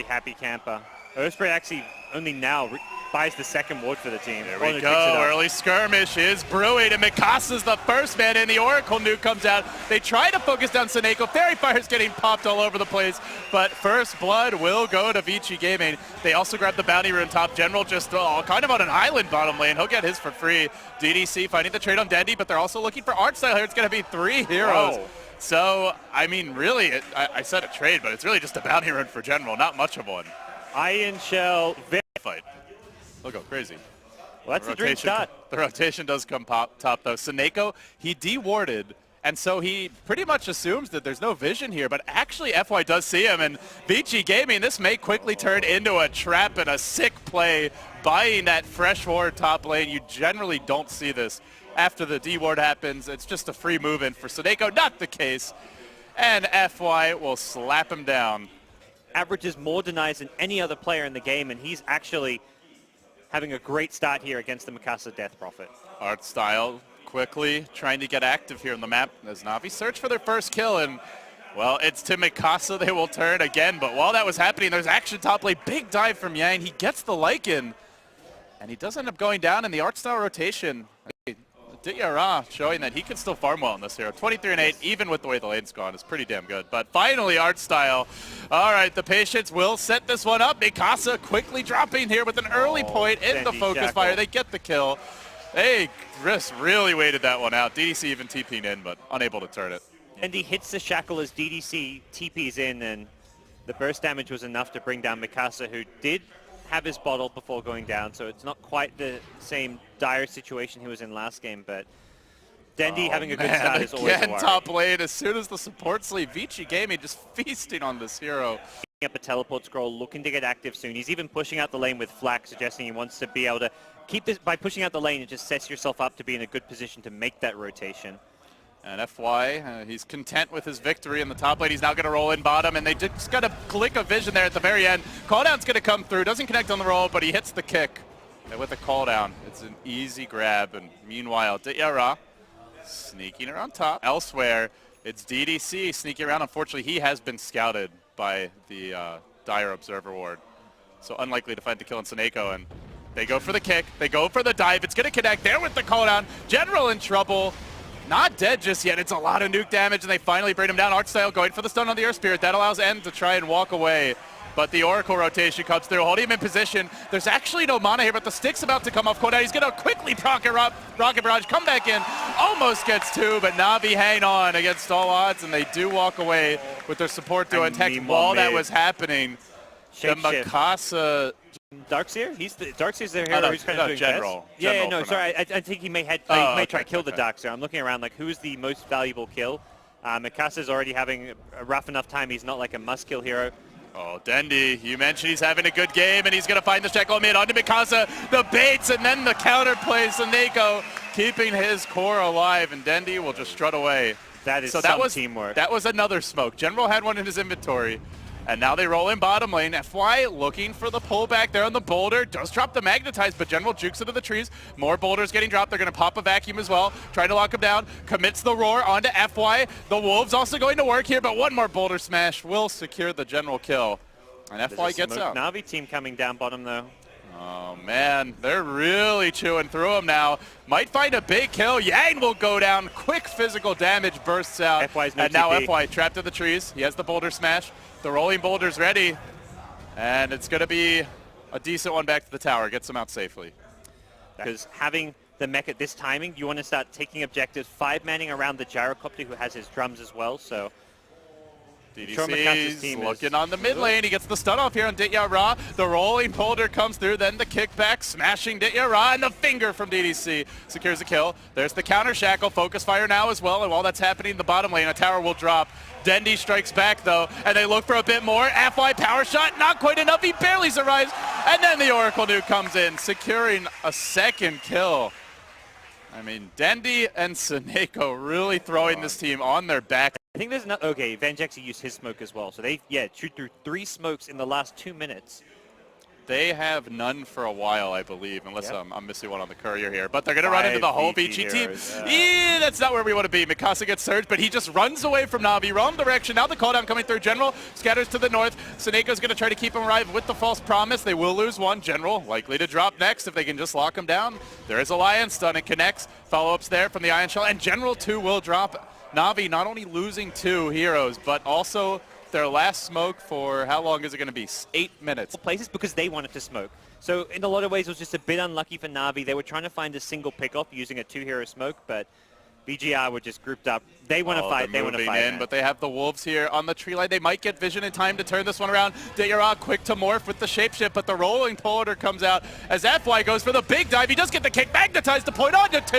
very happy camper. Osprey actually only now buys the second ward for the team. There we go. Early skirmish is brewing, and Mikasa's the first man in. The Oracle nuke comes out. They try to focus down Seneko. Fairy Fire's getting popped all over the place, but first blood will go to VG Gaming. They also grab the bounty rune top. General just kind of on an island bottom lane. He'll get his for free. DDC finding the trade on Dendy, but they're also looking for art style here. It's going to be 3 heroes. Whoa. So, I mean, really, I said a trade, but it's really just a bounty rune for General, not much of one. Iron Shell fight. They'll go crazy. Well, that's a dream start. The rotation does come top though. Seneko, he de-warded, and so he pretty much assumes that there's no vision here, but actually FY does see him, and VG Gaming, this may quickly turn into a trap and a sick play, buying that fresh ward top lane. You generally don't see this after the de-ward happens. It's just a free move-in for Seneko, not the case, and FY will slap him down. Averages more denies than any other player in the game, and he's actually having a great start here against the Mikasa Death Prophet. Art style quickly trying to get active here on the map as NaVi search for their first kill, and well, it's to Mikasa they will turn again, but while that was happening, there's action top lane. Big dive from Yang. He gets the Lycan, and he does end up going down in the art style rotation. VG.R showing that he can still farm well in this hero. 23 and 8, even with the way the lane's gone, is pretty damn good. But finally, art style. All right, the Patience will set this one up. Mikasa quickly dropping here with an early point in the focus fire. They get the kill. Hey, Chris really waited that one out. DDC even TP'ing in, but unable to turn it. And he hits the shackle as DDC TP's in, and the burst damage was enough to bring down Mikasa, who did have his bottle before going down, so it's not quite the same dire situation he was in last game, but Dendy having a good start is always a worry. Top lane, as soon as the supports leave, VG Gaming just feasting on this hero. Up a teleport scroll, looking to get active soon. He's even pushing out the lane with Flak, suggesting he wants to be able to keep this. By pushing out the lane, it just sets yourself up to be in a good position to make that rotation. And FY, he's content with his victory in the top lane. He's now going to roll in bottom, and they just got to click a vision there at the very end. Calldown's going to come through. Doesn't connect on the roll, but he hits the kick. And with a calldown, it's an easy grab. And meanwhile, VG.R sneaking around top. Elsewhere, it's DDC sneaking around. Unfortunately, he has been scouted by the Dire Observer Ward. So unlikely to find the kill on Seneko. And they go for the kick. They go for the dive. It's going to connect there with the calldown. General in trouble. Not dead just yet. It's a lot of nuke damage, and they finally bring him down. Artstyle going for the stun on the Earth Spirit. That allows N to try and walk away. But the Oracle rotation comes through, holding him in position. There's actually no mana here, but the stick's about to come off. He's going to quickly Rocket Barrage, come back in. Almost gets 2, but NaVi hang on against all odds, and they do walk away with their support duo intact. While that was happening, the Mikasa... Darkseer? Darkseer's the hero who's kind of doing General. best. Yeah, sorry. I think he may try to kill the Darkseer. I'm looking around like who's the most valuable kill. Mikasa's already having a rough enough time. He's not like a must-kill hero. Oh, Dendy, you mentioned he's having a good game, and he's going to find the shackle mid onto Mikasa. The baits, and then the counterplay. Seneko keeping his core alive, and Dendy will just strut away. That is teamwork. That was another smoke. General had one in his inventory. And now they roll in bottom lane. FY looking for the pullback there on the boulder. Does drop the magnetize, but General jukes into the trees. More boulders getting dropped. They're going to pop a vacuum as well. Trying to lock him down. Commits the roar onto FY. The Wolves also going to work here, but one more boulder smash will secure the General kill. And FY gets out. NaVi team coming down bottom though. Oh man, they're really chewing through him now. Might find a big kill. Yang will go down. Quick physical damage bursts out. FY's no and now TP. FY trapped in the trees. He has the boulder smash. The rolling boulder's ready. And it's going to be a decent one back to the tower. Gets him out safely. Because having the mech at this timing, you want to start taking objectives, 5-manning around the gyrocopter who has his drums as well. So DDC's looking on the mid lane. He gets the stun off here on VG.R. The rolling boulder comes through, then the kickback, smashing VG.R. And the finger from DDC secures the kill. There's the counter shackle, focus fire now as well. And while that's happening in the bottom lane, a tower will drop. Dendy strikes back though, and they look for a bit more. FY power shot, not quite enough. He barely survives. And then the Oracle nuke comes in, securing a second kill. I mean, Dendy and Seneko really throwing this team on their back. I think there's not, okay, Van Jackson used his smoke as well. So they, chewed through 3 smokes in the last 2 minutes. they have none for a while, I believe, unless Yep. I'm missing one on the courier here. But they're going to run into the whole VG VG team. heroes, That's not where we want to be. Mikasa gets surged, but he just runs away from NaVi. Wrong direction. Now the call down coming through. General scatters to the north. Seneco's going to try to keep him alive with the false promise. They will lose one. General likely to drop next if they can just lock him down. There is a Lion stun. It connects. Follow-ups there from the Ion Shell. And General 2 will drop. NaVi not only losing 2 heroes, but also their last smoke for how long is it going to be? 8 minutes. Places because they wanted to smoke. So in a lot of ways, it was just a bit unlucky for NaVi. They were trying to find a single pick-off using a 2-hero smoke, but VG.R were just grouped up. They want to fight. They want to fight. But they have the Wolves here on the tree line. They might get vision in time to turn this one around. VG.R quick to morph with the shapeshift, but the rolling pull order comes out as FY goes for the big dive. He does get the kick, magnetized to point on to 2.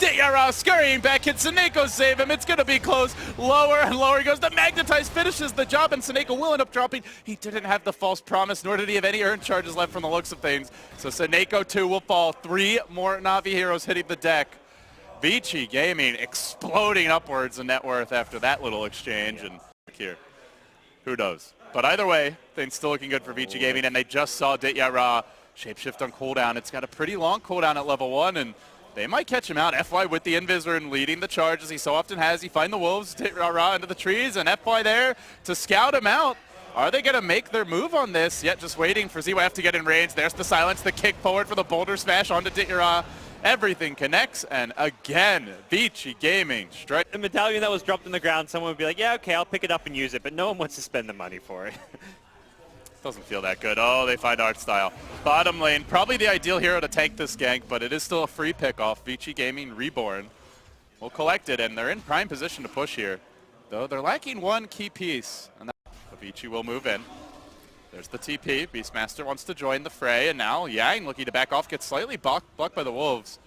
VG.R scurrying back, and Seneko save him. It's going to be close. Lower and lower he goes. The magnetize finishes the job, and Seneko will end up dropping. He didn't have the false promise, nor did he have any earned charges left from the looks of things. So Seneko 2 will fall. 3 more NaVi heroes hitting the deck. VG Gaming exploding upwards in net worth after that little exchange. And here, who knows? But either way, things still looking good for VG Gaming, and they just saw VG.R shapeshift on cooldown. It's got a pretty long cooldown at level 1, and they might catch him out. FY with the Invisor and leading the charge as he so often has. He find the Wolves, VG.R into the trees, and FY there to scout him out. Are they going to make their move on this? Yet just waiting for ZYF to get in range. There's the silence, the kick forward for the boulder smash onto VG.R. Everything connects, and again, VG Gaming straight. The medallion that was dropped on the ground, someone would be like, yeah, okay, I'll pick it up and use it, but no one wants to spend the money for it. Doesn't feel that good. Oh, they find art style. Bottom lane, probably the ideal hero to tank this gank, but it is still a free pick off. VG Gaming Reborn will collect it, and they're in prime position to push here. Though they're lacking one key piece, and VG will move in. There's the TP. Beastmaster wants to join the fray, and now Yang looking to back off, gets slightly blocked by the Wolves.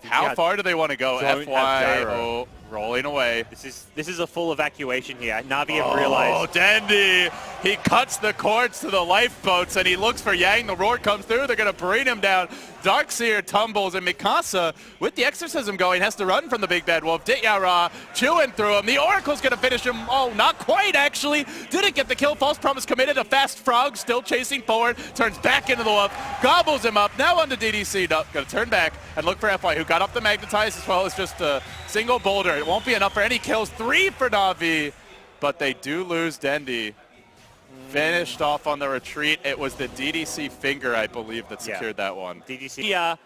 How far do they want to go? FY rolling away. This is a full evacuation here. NaVi have realized. Oh, Dendi! He cuts the cords to the lifeboats, and he looks for Yang. The roar comes through. They're going to bring him down. Darkseer tumbles, and Mikasa, with the exorcism going, has to run from the big bad wolf. VG.R chewing through him. The Oracle's going to finish him. Oh, not quite, actually. Didn't get the kill. False promise committed. A fast frog still chasing forward. Turns back into the wolf. Gobbles him up. Now onto DDC. No, going to turn back and look for FY, who got up the magnetize as well as just a single boulder. It won't be enough for any kills. 3 for NaVi, but they do lose Dendi. Finished off on the retreat. It was the DDC finger, I believe, that secured that one. DDC,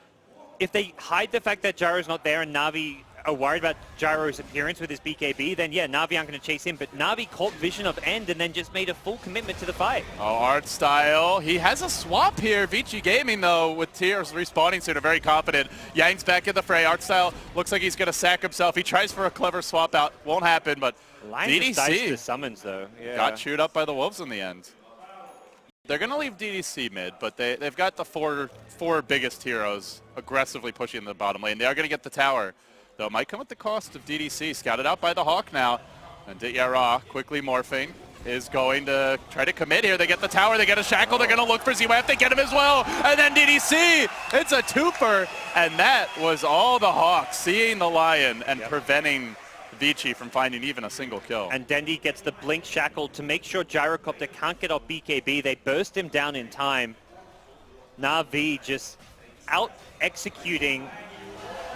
if they hide the fact that Gyro's not there and NaVi are worried about Gyro's appearance with his BKB, then yeah, NaVi aren't going to chase him, but NaVi caught vision of End and then just made a full commitment to the fight. Oh, art style. He has a swap here. VG Gaming, though, with Tears respawning soon, are very confident. Yang's back in the fray. Art style looks like he's going to sack himself. He tries for a clever swap out. Won't happen, but DDC the summons, though. Yeah. Got chewed up by the Wolves in the end. They're going to leave DDC mid, but they've got the four biggest heroes aggressively pushing the bottom lane. They are going to get the tower, though it might come at the cost of DDC. Scouted out by the Hawk now, and VG.R quickly morphing is going to try to commit here. They get the tower, they get a shackle, they're going to look for ZYF, they get him as well, and then DDC, it's a twofer, and that was all the Hawks seeing the Lion and preventing VG from finding even a single kill. And Dendi gets the blink shackle to make sure Gyrocopter can't get off BKB. They burst him down in time. NaVi just out executing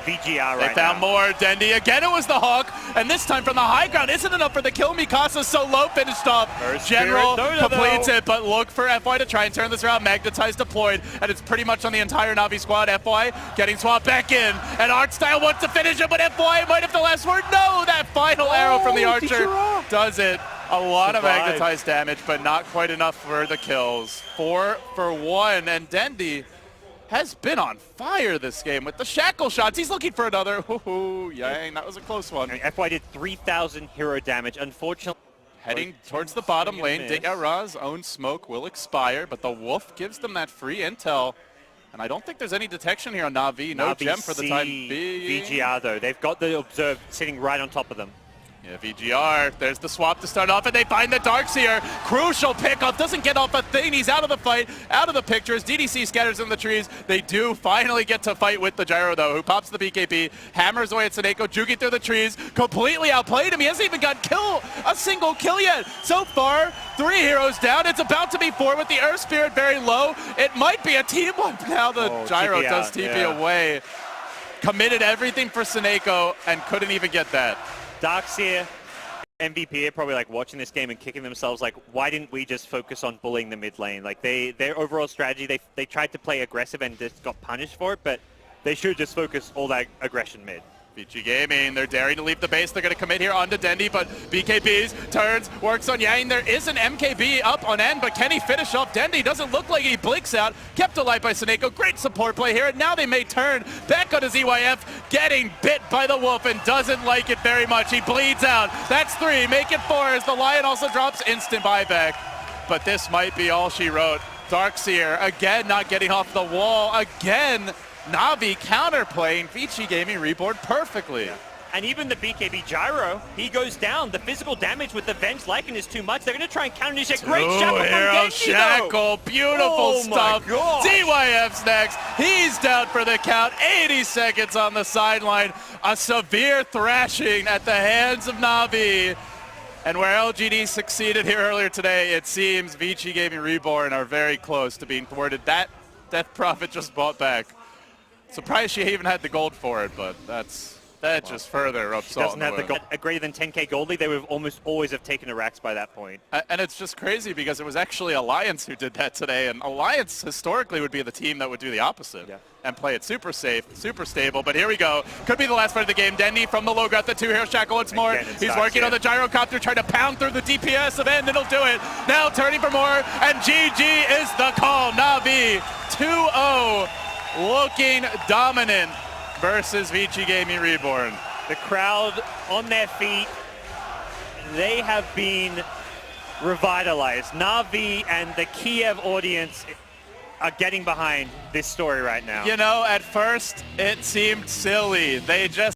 VG.R They found more. Dendi again, it was the Hawk, and this time from the high ground isn't enough for the kill. Mikasa so low, finished off. General completes it, but look for FY to try and turn this around. Magnetize deployed, and it's pretty much on the entire NaVi squad. FY getting swapped back in, and Artstyle wants to finish it, but FY might have the last word. No, that final arrow from the Archer does it. A lot of magnetized damage, but not quite enough for the kills. 4 for 1, and Dendi has been on fire this game with the shackle shots. He's looking for another. Ooh, Yang, that was a close one. I mean, FY did 3,000 hero damage. Unfortunately, heading towards the bottom lane, VG.R's own smoke will expire, but the Wolf gives them that free intel. And I don't think there's any detection here on NaVi. No gem for the time being. VG.R though, they've got the Observe sitting right on top of them. Yeah, VG.R, there's the swap to start off, and they find the Darkseer. Crucial pickup, doesn't get off a thing. He's out of the fight, out of the pictures. DDC scatters in the trees. They do finally get to fight with the Gyro, though, who pops the BKB, hammers away at Seneko, juking through the trees, completely outplayed him. He hasn't even got a single kill yet. So far, 3 heroes down. It's about to be 4 with the Earth Spirit very low. It might be a team wipe now. The Gyro TP does out, TP away. Committed everything for Seneko and couldn't even get that. Darkseer, MVP are probably like watching this game and kicking themselves like, why didn't we just focus on bullying the mid lane? Like their overall strategy, they tried to play aggressive and just got punished for it, but they should just focus all that aggression mid. VG Gaming, they're daring to leave the base. They're going to commit here onto Dendi, but BKBs, turns, works on Yang. There is an MKB up on end, but can he finish off Dendi? Doesn't look like he blinks out. Kept alive by Seneko. Great support play here, and now they may turn back on his EYF, getting bit by the wolf and doesn't like it very much. He bleeds out. That's 3, make it 4 as the Lion also drops instant buyback. But this might be all she wrote. Darkseer, again, not getting off the wall. Again, NaVi counterplaying VG Gaming Reborn perfectly. Yeah. And even the BKB Gyro, he goes down. The physical damage with the Venge Lycan is too much. They're going to try and counter this. Great shackle from Genji, shackle, beautiful stuff. ZYF's next. He's down for the count. 80 seconds on the sideline. A severe thrashing at the hands of NaVi. And where LGD succeeded here earlier today, it seems VG Gaming Reborn are very close to being thwarted. That Death Prophet just bought back. Surprised she even had the gold for it, but that just further rubs salt in the wound. Doesn't have the greater than 10k gold lead. They would have almost always have taken a Rax by that point. And it's just crazy because it was actually Alliance who did that today, and Alliance historically would be the team that would do the opposite and play it super safe, super stable. But here we go. Could be the last fight of the game. Dendi from the low got the 2-hero shackle once more. He's working on the gyrocopter, trying to pound through the DPS of End, and he'll do it. Now turning for more, and GG is the call. NaVi 2-0. Looking dominant versus VG Gaming Reborn. The crowd on their feet, they have been revitalized. NaVi and the Kiev audience are getting behind this story right now. You know, at first it seemed silly. They just